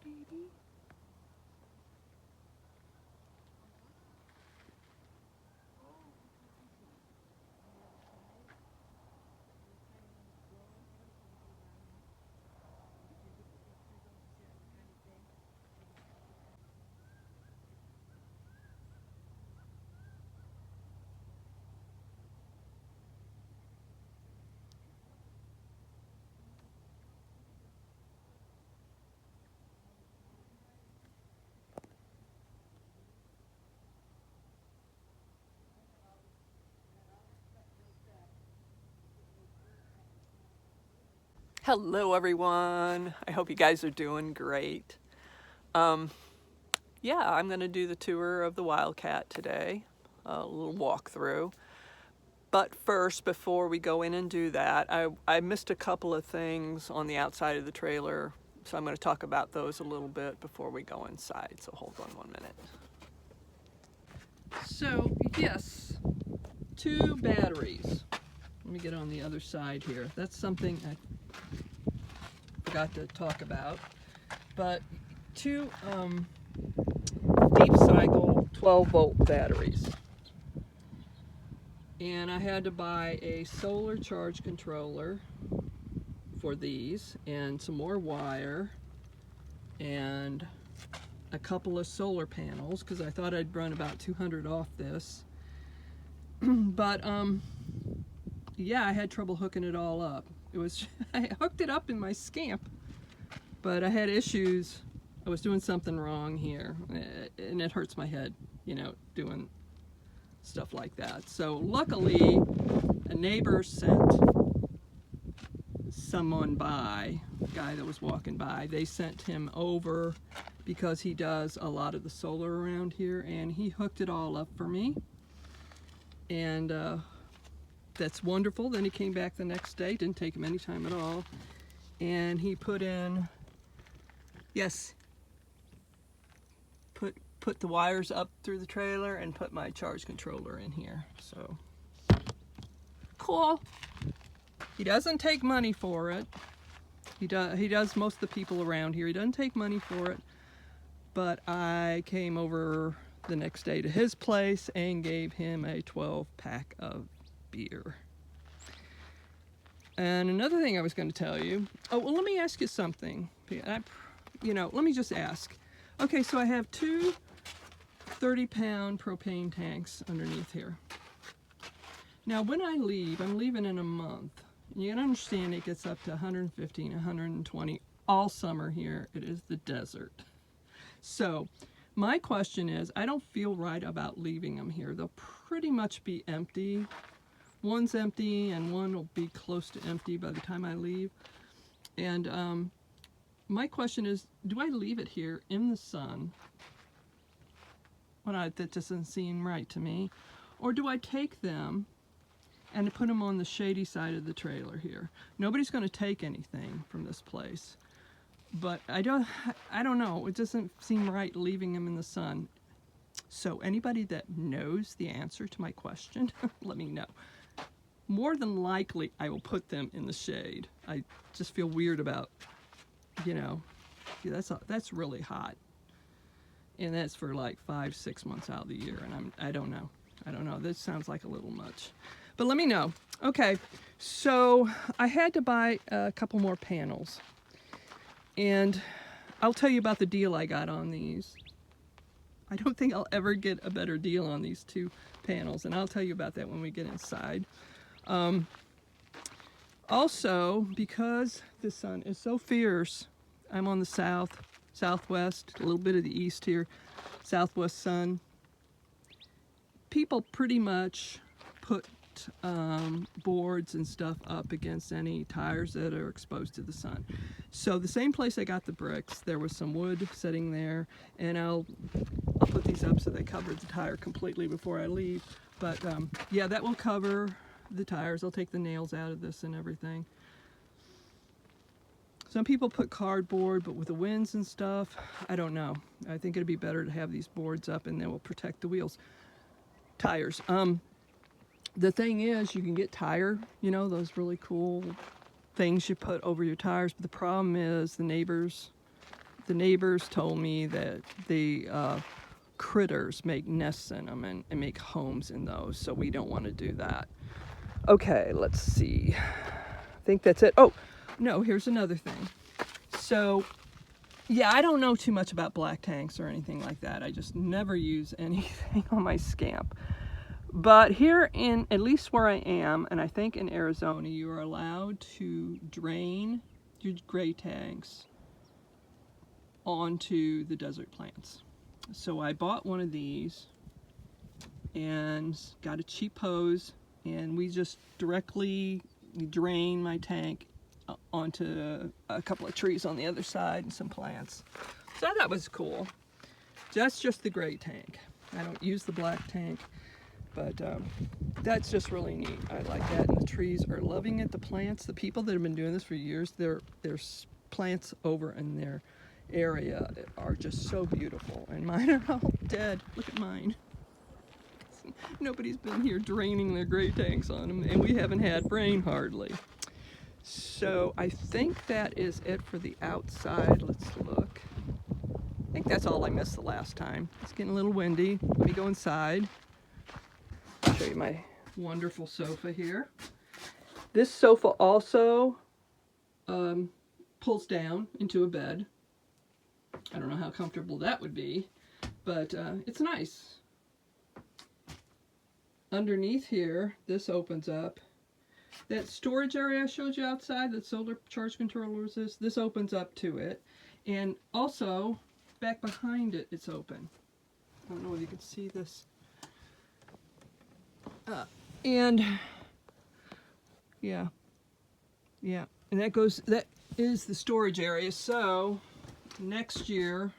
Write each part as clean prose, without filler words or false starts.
baby. Hello, everyone. I hope you guys are doing great. Yeah, I'm going to do the tour of the Wildcat today, a little walkthrough. But first, before we go in and do that, I missed a couple of things on the outside of the trailer, so I'm going to talk about those a little bit before we go inside. So hold on 1 minute. So, yes, 2 batteries. Let me get on the other side here. That's something I forgot to talk about. But 2 deep cycle 12-volt batteries. And I had to buy a solar charge controller for these, and some more wire, and a couple of solar panels, because I thought I'd run about 200 off this. But yeah, I had trouble hooking it all up. It was I hooked it up in my Scamp, but I had issues. I was doing something wrong here, and it hurts my head, you know, doing stuff like that. So luckily, a neighbor sent someone by, a guy that was walking by. They sent him over because he does a lot of the solar around here, and he hooked it all up for me. And that's wonderful. Then he came back the next day, didn't take him any time at all, and he put in, yes, put the wires up through the trailer and put my charge controller in here. So cool. He doesn't take money for it. He does most of the people around here. He doesn't take money for it. But I came over the next day to his place and gave him a 12-pack of beer. And another thing I was going to tell you. Oh, well, let me ask you something. Let me just ask. Okay, so I have 2 30-pound propane tanks underneath here. Now, when I leave, I'm leaving in a month. You gotta understand, it gets up to 115, 120 all summer here. It is the desert. So, my question is, I don't feel right about leaving them here. They'll pretty much be empty. One's empty, and one will be close to empty by the time I leave. And my question is, do I leave it here in the sun? Well, that doesn't seem right to me. Or do I take them and put them on the shady side of the trailer here? Nobody's going to take anything from this place. But I don't know. It doesn't seem right leaving them in the sun. So anybody that knows the answer to my question, let me know. More than likely, I will put them in the shade. I just feel weird about, yeah, that's really hot. And that's for like 5-6 months out of the year. And I don't know. This sounds like a little much. But let me know. Okay, so I had to buy a couple more panels. And I'll tell you about the deal I got on these. I don't think I'll ever get a better deal on these 2 panels, and I'll tell you about that when we get inside. Also, because the sun is so fierce, I'm on the southwest, a little bit of the east here, southwest sun. People pretty much put boards and stuff up against any tires that are exposed to the sun. So the same place I got the bricks, there was some wood sitting there, and I'll put these up so they cover the tire completely before I leave. But yeah, that will cover the tires. I'll take the nails out of this and everything. Some people put cardboard, but with the winds and stuff, I don't know. I think it'd be better to have these boards up, and they will protect the tires. The thing is, you can get tire, those really cool things you put over your tires, but the problem is the neighbors the neighbors told me that the critters make nests in them and make homes in those, so we don't want to do that. Okay, let's see. I think that's it. Oh, no, here's another thing. So, yeah, I don't know too much about black tanks or anything like that. I just never use anything on my Scamp. But here in, at least where I am, and I think in Arizona, you are allowed to drain your gray tanks onto the desert plants. So I bought one of these and got a cheap hose, and we just directly drain my tank onto a couple of trees on the other side and some plants. So that was cool. That's just the gray tank. I don't use the black tank, but that's just really neat. I like that, and the trees are loving it. The plants, the people that have been doing this for years, there's plants over in their area are just so beautiful, and mine are all dead. Look at mine. Nobody's been here draining their gray tanks on them, and we haven't had rain hardly. So I think that is it for the outside. Let's look. I think that's all I missed the last time. It's getting a little windy. Let me go inside. I'll show you my wonderful sofa here. This sofa also pulls down into a bed. I don't know how comfortable that would be, but it's nice. Underneath here, this opens up. That storage area I showed you outside, that solar charge controllers is, this opens up to it. And also, back behind it, it's open. I don't know if you can see this. And that is the storage area. So next year,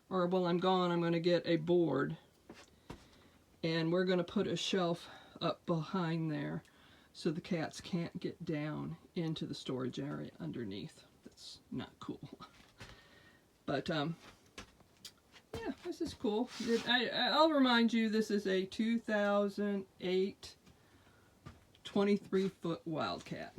or while I'm gone, I'm going to get a board, and we're going to put a shelf up behind there so the cats can't get down into the storage area underneath. That's not cool. But yeah, this is cool. I'll remind you, this is a 2008 23-foot Wildcat.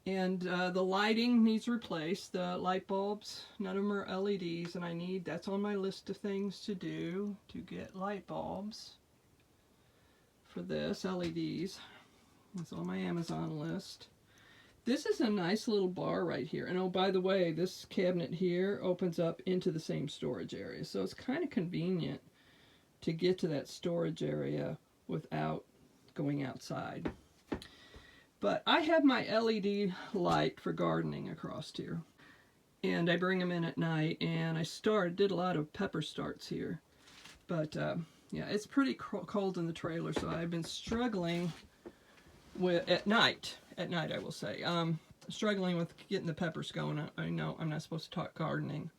And the lighting needs replaced. The light bulbs, none of them are LEDs, and that's on my list of things to do, to get light bulbs for this, LEDs. It's on my Amazon list. This is a nice little bar right here. And oh, by the way, this cabinet here opens up into the same storage area. So it's kind of convenient to get to that storage area without going outside. But I have my LED light for gardening across here. And I bring them in at night, and I did a lot of pepper starts here. But yeah, it's pretty cold in the trailer, so I've been struggling with, at night I will say, struggling with getting the peppers going. I know I'm not supposed to talk gardening,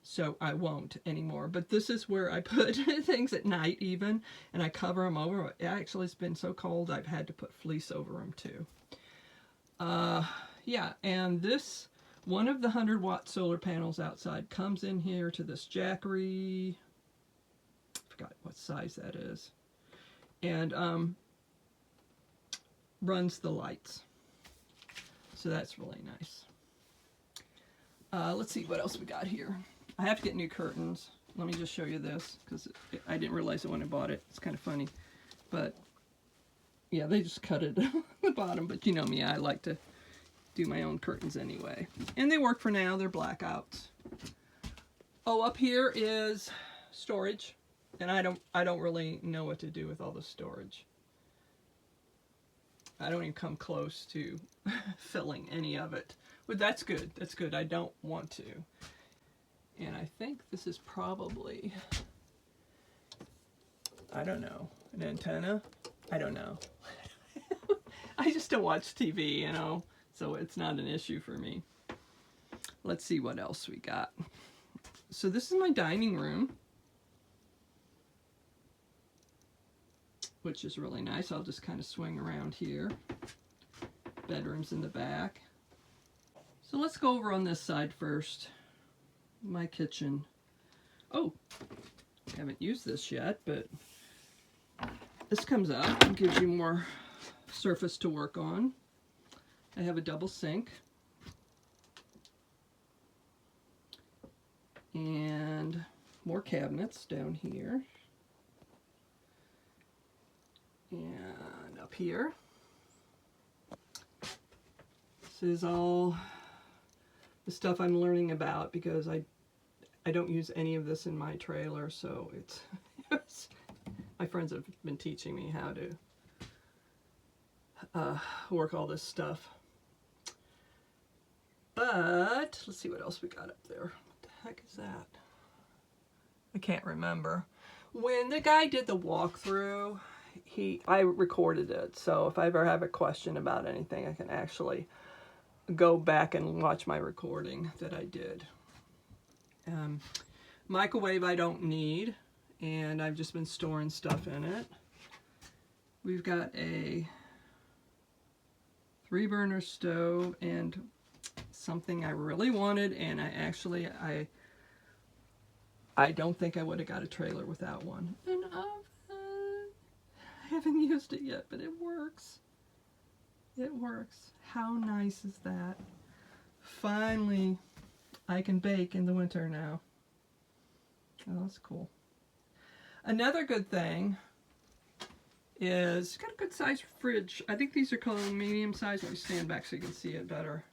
so I won't anymore. But this is where I put things at night even, and I cover them over. Actually, it's been so cold I've had to put fleece over them too. Yeah, and this, one of the 100-watt solar panels outside comes in here to this Jackery, I forgot what size that is, and runs the lights. So that's really nice. Let's see what else we got here. I have to get new curtains. Let me just show you this, because I didn't realize it when I bought it. It's kind of funny. But yeah, they just cut it at the bottom. But you know me, I like to do my own curtains anyway. And they work for now. They're blackouts. Oh, up here is storage. And I don't really know what to do with all the storage. I don't even come close to filling any of it. But that's good. That's good. I don't want to. And I think this is probably, I don't know, an antenna? I don't know. I just don't watch TV, you know, so it's not an issue for me. Let's see what else we got. So this is my dining room, which is really nice. I'll just kind of swing around here. Bedroom's in the back. So let's go over on this side first. My kitchen. Oh, haven't used this yet, but this comes up and gives you more surface to work on. I have a double sink. And more cabinets down here. And up here. This is all the stuff I'm learning about because I don't use any of this in my trailer, so it's my friends have been teaching me how to work all this stuff. But let's see what else we got up there. What the heck is that? I can't remember. When the guy did the walkthrough, I recorded it, so if I ever have a question about anything, I can actually go back and watch my recording that I did. Microwave I don't need, and I've just been storing stuff in it. We've got a 3-burner stove and something I really wanted, and I don't think I would have got a trailer without one. An oven. I haven't used it yet, but it works. It works. How nice is that? Finally, I can bake in the winter now. Oh, that's cool. Another good thing is it's got a good size fridge. I think these are called medium size. Let me stand back so you can see it better.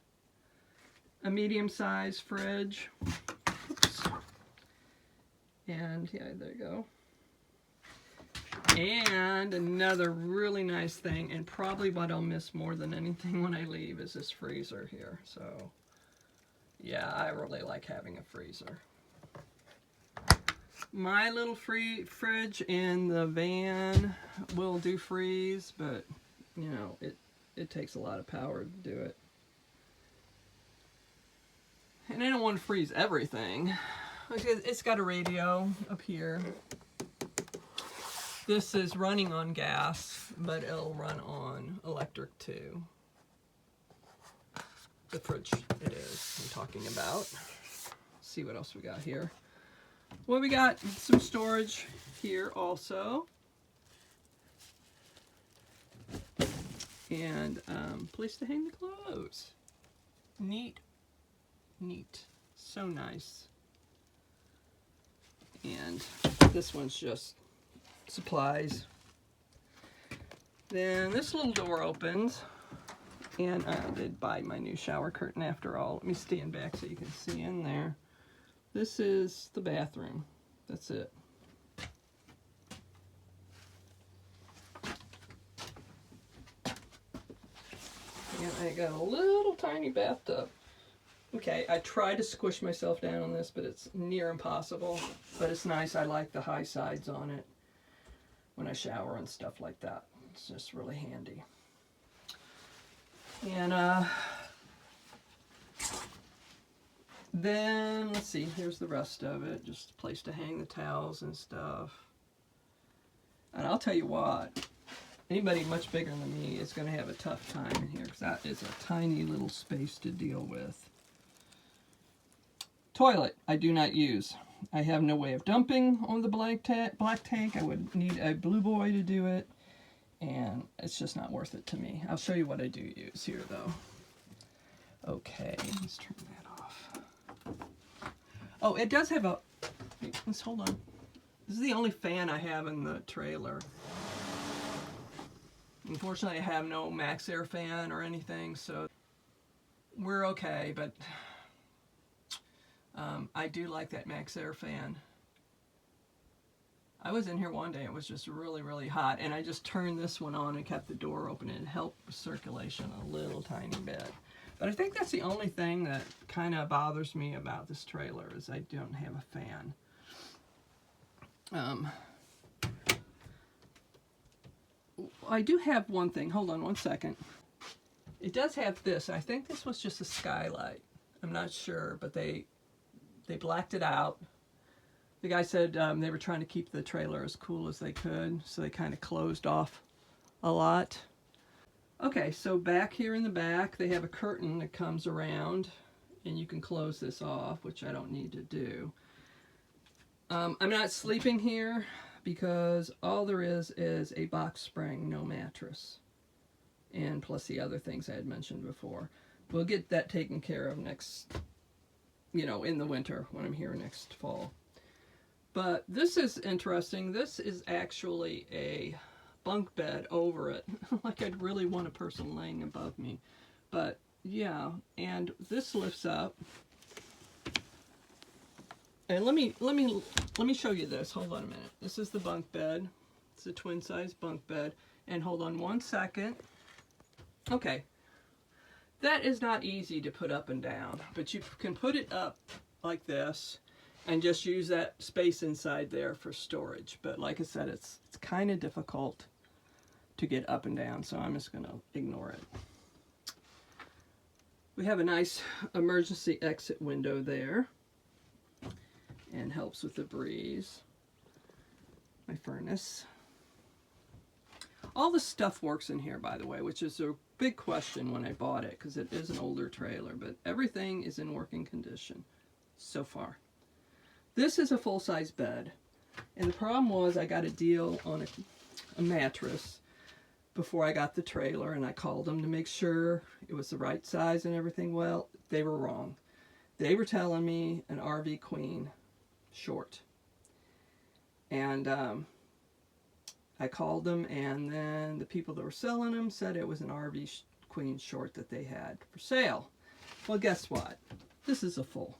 A medium size fridge. Oops. And yeah, there you go. And another really nice thing, and probably what I'll miss more than anything when I leave, is this freezer here. So yeah, I really like having a freezer. My little fridge in the van will do freeze, but you know, it takes a lot of power to do it. And I don't want to freeze everything. It's got a radio up here. This is running on gas, but it'll run on electric too. The fridge it is I'm talking about. Let's see what else we got here. Well, we got some storage here also. And place to hang the clothes. Neat. Neat. So nice. And this one's just supplies. Then this little door opens, and I did buy my new shower curtain after all. Let me stand back so you can see in there. This is the bathroom. That's it. And I got a little tiny bathtub. Okay, I tried to squish myself down on this, but it's near impossible. But it's nice. I like the high sides on it when I shower and stuff like that. It's just really handy. And then, let's see, here's the rest of it. Just a place to hang the towels and stuff. And I'll tell you what, anybody much bigger than me is going to have a tough time in here, because that is a tiny little space to deal with. Toilet, I do not use. I have no way of dumping on the black tank. I would need a blue boy to do it, and it's just not worth it to me. I'll show you what I do use here, though. Okay, let's turn that off. Oh, it does have a... Let's hold on. This is the only fan I have in the trailer. Unfortunately, I have no max air fan or anything, so we're okay, but I do like that max air fan. I was in here one day, it was just really, really hot, and I just turned this one on and kept the door open, and it helped with circulation a little tiny bit. But I think that's the only thing that kind of bothers me about this trailer, is I don't have a fan. I do have one thing. Hold on one second. It does have this. I think this was just a skylight. I'm not sure, but they blacked it out. The guy said they were trying to keep the trailer as cool as they could, so they kind of closed off a lot. Okay, so back here in the back, they have a curtain that comes around, and you can close this off, which I don't need to do. I'm not sleeping here because all there is a box spring, no mattress. And plus the other things I had mentioned before. We'll get that taken care of next you know, in the winter when I'm here next fall. But this is interesting. This is actually a bunk bed over it. Like I'd really want a person laying above me. But yeah, and this lifts up. And let me show you this. Hold on a minute. This is the bunk bed. It's a twin size bunk bed. And hold on one second. Okay. That is not easy to put up and down, but you can put it up like this and just use that space inside there for storage. But like I said, it's kind of difficult to get up and down, so I'm just going to ignore it. We have a nice emergency exit window there, and helps with the breeze. My furnace. All the stuff works in here, by the way, which is a big question when I bought it, because it is an older trailer, but everything is in working condition so far. This is a full-size bed, and the problem was I got a deal on a mattress before I got the trailer, and I called them to make sure it was the right size and everything. Well, they were wrong. They were telling me an RV queen short, and I called them, and then the people that were selling them said it was an RV queen short that they had for sale. Well, guess what? This is a full.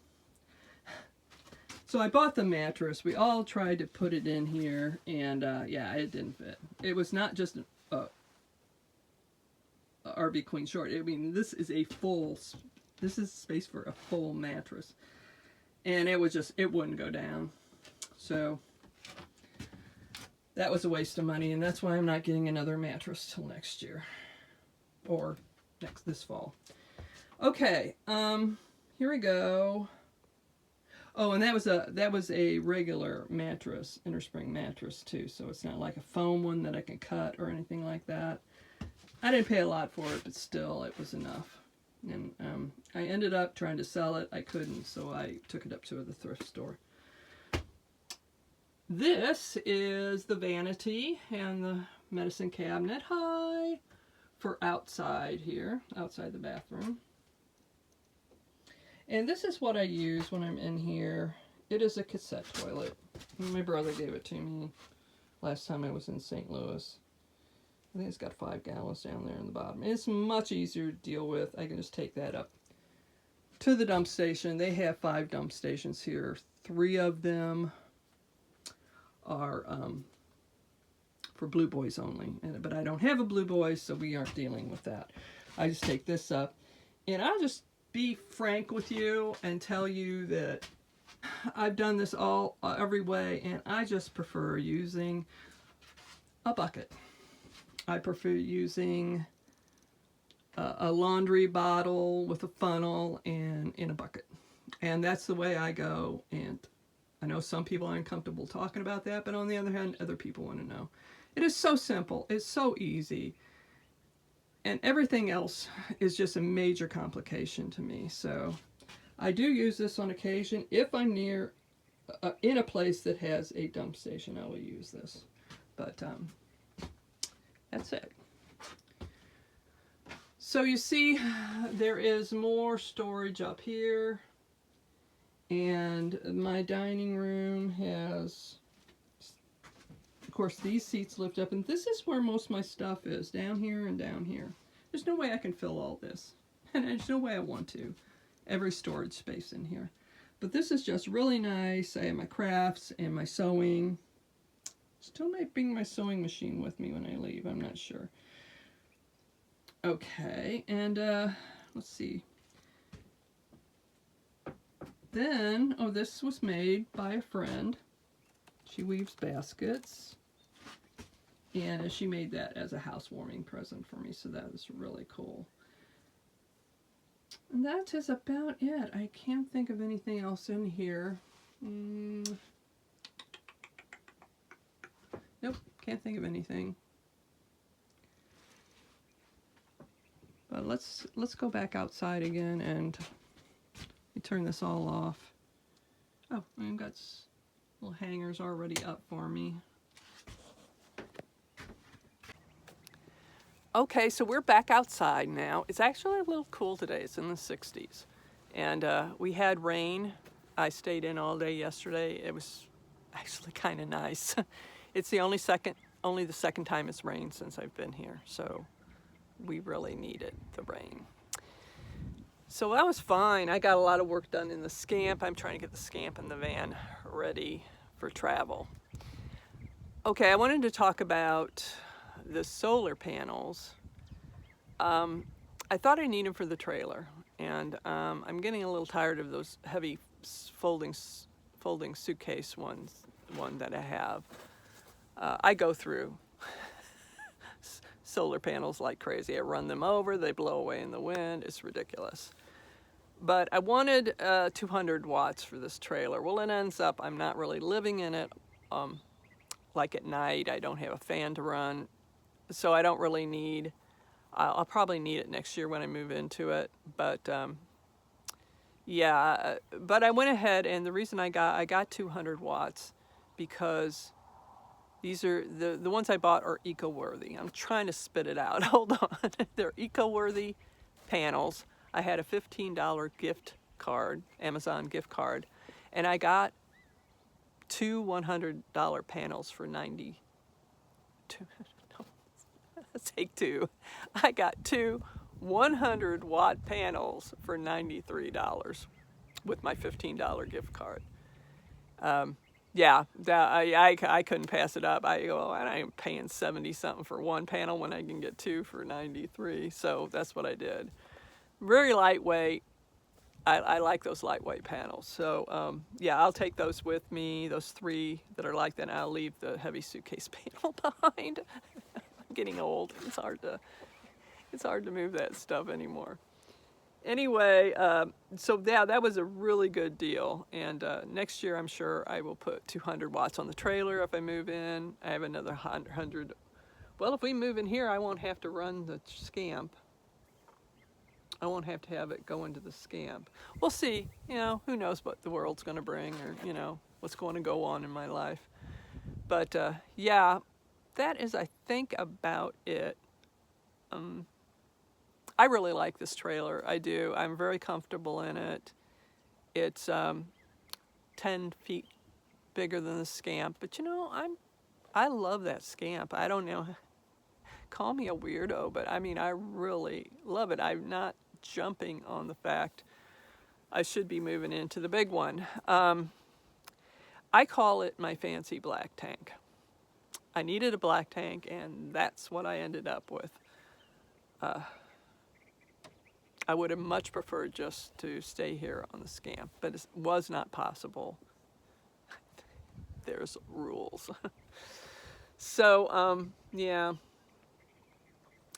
So I bought the mattress. We all tried to put it in here, and yeah, it didn't fit. It was not just a RV queen short. I mean, this is a full. This is space for a full mattress, and it wouldn't go down. So that was a waste of money, and that's why I'm not getting another mattress till next year, or this fall. Okay, here we go. Oh, and that was a regular mattress, innerspring mattress too, so it's not like a foam one that I can cut or anything like that. I didn't pay a lot for it, but still, it was enough. And I ended up trying to sell it. I couldn't, so I took it up to the thrift store. This is the vanity and the medicine cabinet. Hi! For outside here, outside the bathroom. And this is what I use when I'm in here. It is a cassette toilet. My brother gave it to me last time I was in St. Louis. I think it's got 5 gallons down there in the bottom. It's much easier to deal with. I can just take that up to the dump station. They have 5 dump stations here. 3 of them are for Blue Boys only. But I don't have a Blue Boy, so we aren't dealing with that. I just take this up. And I'll just be frank with you and tell you that I've done this every way, and I just prefer using a bucket. I prefer using a laundry bottle with a funnel and in a bucket. And that's the way I go. And I know some people are uncomfortable talking about that, but on the other hand, other people want to know. It is so simple. It's so easy. And everything else is just a major complication to me. So I do use this on occasion. If I'm near, in a place that has a dump station, I will use this. But that's it. So you see, there is more storage up here. And my dining room has, of course, these seats lift up. And this is where most of my stuff is, down here and down here. There's no way I can fill all this. And there's no way I want to. Every storage space in here. But this is just really nice. I have my crafts and my sewing. Still might bring my sewing machine with me when I leave. I'm not sure. Okay, and let's see. Then, oh, this was made by a friend. She weaves baskets. And she made that as a housewarming present for me, so that was really cool. And that is about it. I can't think of anything else in here. Nope, can't think of anything. But let's go back outside again, and let me turn this all off. Oh, I've got little hangers already up for me. Okay, so we're back outside now. It's actually a little cool today. It's in the 60s. And we had rain. I stayed in all day yesterday. It was actually kind of nice. It's only the second time it's rained since I've been here, so we really needed the rain. So that was fine. I got a lot of work done in the Scamp. I'm trying to get the Scamp and the van ready for travel. Okay, I wanted to talk about the solar panels. I thought I need them for the trailer, and I'm getting a little tired of those heavy folding suitcase one that I have. I go through solar panels like crazy. I run them over, they blow away in the wind. It's ridiculous. But I wanted 200 watts for this trailer. Well, it ends up I'm not really living in it. Like at night, I don't have a fan to run, so I don't really need. I'll probably need it next year when I move into it. But yeah, but I went ahead, and the reason I got 200 watts because these are the ones I bought are eco-worthy. I'm trying to spit it out. Hold on. They're eco-worthy panels. I had a $15 gift card, Amazon gift card, and I got two $100 panels for 92. No, let's take two. I got two 100 watt panels for $93 with my $15 gift card. Yeah, I couldn't pass it up. I'm paying 70 something for one panel when I can get two for 93. So that's what I did. Very lightweight. I like those lightweight panels. So yeah, I'll take those with me. Those three that are like that. I'll leave the heavy suitcase panel behind. I'm getting old. It's hard to move that stuff anymore. Anyway, so yeah, that was a really good deal. And next year, I'm sure I will put 200 watts on the trailer if I move in. I have another 100. Well, if we move in here, I won't have to run the Scamp. I won't have to have it go into the Scamp. We'll see. You know, who knows what the world's going to bring, or you know what's going to go on in my life. But yeah, that is, I think, about it. I really like this trailer. I do. I'm very comfortable in it. It's 10 feet bigger than the Scamp, but you know, I love that Scamp. I don't know. Call me a weirdo, but I mean, I really love it. I'm not jumping on the fact I should be moving into the big one. I call it my fancy black tank. I needed a black tank, and that's what I ended up with. I would have much preferred just to stay here on the Scamp, but it was not possible. There's rules. So, yeah.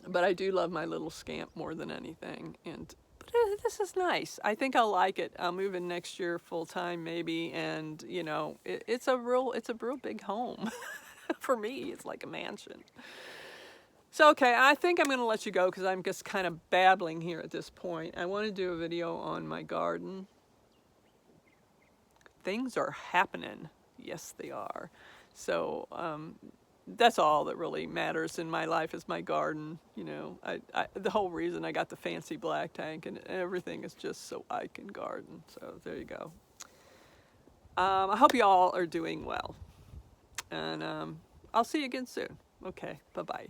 But I do love my little Scamp more than anything. But this is nice. I think I'll like it. I'll move in next year full time maybe, and you know, it's a real big home. For me, it's like a mansion. So, okay, I think I'm going to let you go because I'm just kind of babbling here at this point. I want to do a video on my garden. Things are happening. Yes, they are. So, that's all that really matters in my life is my garden. You know, the whole reason I got the fancy black tank and everything is just so I can garden. So, there you go. I hope you all are doing well. And I'll see you again soon. Okay, bye-bye.